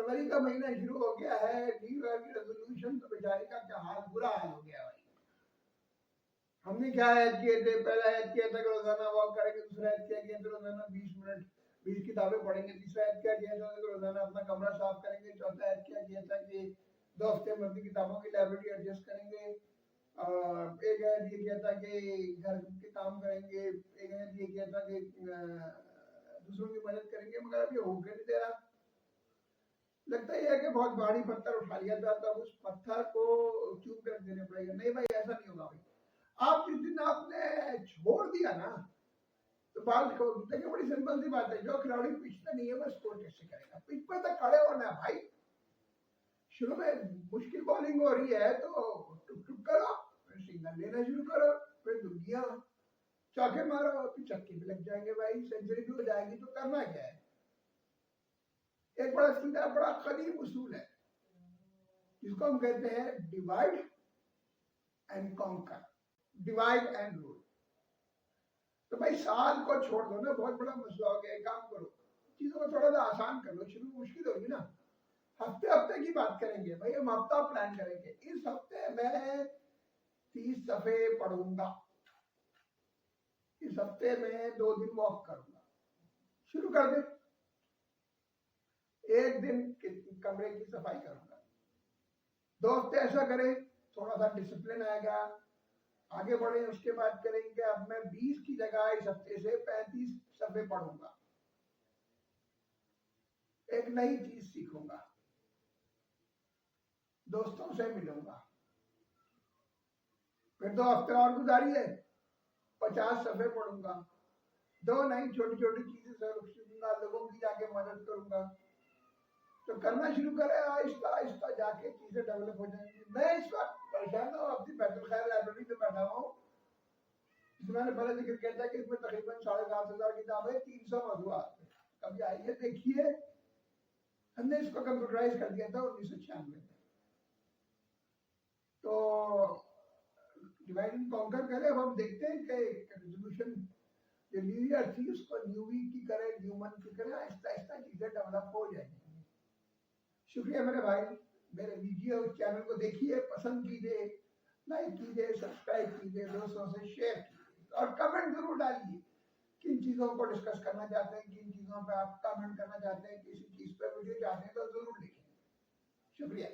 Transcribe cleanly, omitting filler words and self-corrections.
जनवरी का महीना शुरू हो गया है, न्यू ईयर की रेजोल्यूशन, तो बेचारे का क्या हाल, बुरा हाल हो गया भाई। हमने क्या ऐड किए थे, पहला ऐड किया था कि रोजाना वॉक करेंगे, दूसरा ऐड किया गया था रोजाना 20 मिनट 20 किताबें पढ़ेंगे, तीसरा ऐड किया गया था कि रोजाना अपना कमरा साफ करेंगे, चौथा ऐड किया गया था कि 2 हफ्ते में अपनी किताबों की लाइब्रेरी एडजस्ट करेंगे, एक ऐड ये किया था कि घर के काम करेंगे, एक ऐड ये किया था कि दूसरों की मदद करेंगे, मगर अभी हो के नहीं दे रहा। लगता ही है कि बहुत भारी पत्थर उठा लिया था, तब उस पत्थर को चूम कर देने पड़ेगा। नहीं भाई, ऐसा नहीं होगा भाई। आप जिस दिन आपने छोड़ दिया ना, तो बात को देखिए, बड़ी सिंपल सी बात है, जो खिलाड़ी पिच पे नहीं है वो स्कोर कैसे करेगा? पिच पे तक खड़े होना है भाई। शुरू में मुश्किल बॉलिंग हो रही है तो टुक टुक करो, फिर सिग्नल लेना शुरू करो, फिर दुनिया चौके मारो, फिर चक्के भी लग जाएंगे भाई, सेंचुरी भी हो जाएगी। तो करना क्या है? एक बड़ा सीधा बड़ा कदीम उसूल है जिसको हम कहते हैं divide and conquer, divide and rule. तो भाई साल को छोड़ दो ना, बहुत बड़ा मसला हो गया। एक काम करो, चीजों को थोड़ा सा आसान कर लो। शुरू में मुश्किल होगी ना, हफ्ते हफ्ते की बात करेंगे भाई, हम हफ्ता प्लान करेंगे। इस हफ्ते मैं 30 सफे पढ़ूंगा, इस हफ्ते में 2 दिन वॉक करूंगा, शुरू कर दे। एक दिन कमरे की सफाई करूंगा, 2 हफ्ते ऐसा करें, थोड़ा सा डिसिप्लिन आएगा, आगे बढ़े। उसके बाद करेंगे, अब मैं 20 की जगह इस हफ्ते से 35 सफे पढ़ूंगा, एक नई चीज सीखूंगा, दोस्तों से मिलूंगा। फिर 2 हफ्ते और गुजारिए, 50 सफे पढ़ूंगा, 2 नई छोटी छोटी चीजें सीखूंगा, लोगों की जाके मदद करूंगा। तो करना शुरू करें, आहिस्ता आहिस्ता जाके चीजें डेवलप हो जाएंगी। मैं इस वक्त परेशान हूँ, अपनी बैतुल खैर लाइब्रेरी में बैठा हूँ, जिसमें मैंने पहले जिक्र किया था कि इसमें तकरीबन 7,500 किताबें, 300 मौजूआत। कभी आइए देखिए, हमने इसको कंप्यूटराइज कर दिया था 1996 में। तो डिवाइड एंड कॉन्कर करें। अब हम देखते हैं कि रेजोल्यूशन जो न्यू ईयर थी उसको न्यू वीक की करें, न्यू मंथ की करें, आहिस्ता आहिस्ता चीजें डेवलप हो जाएंगी। शुक्रिया मेरे भाई, मेरे वीडियो चैनल को देखिए, पसंद कीजिए, लाइक कीजिए, सब्सक्राइब कीजिए, दोस्तों से शेयर कीजिए और कमेंट जरूर डालिए किन चीजों को डिस्कस करना चाहते हैं, किन चीजों पे आप कमेंट करना चाहते हैं, किसी चीज पे वीडियो चाहते हैं तो जरूर लिखें। शुक्रिया।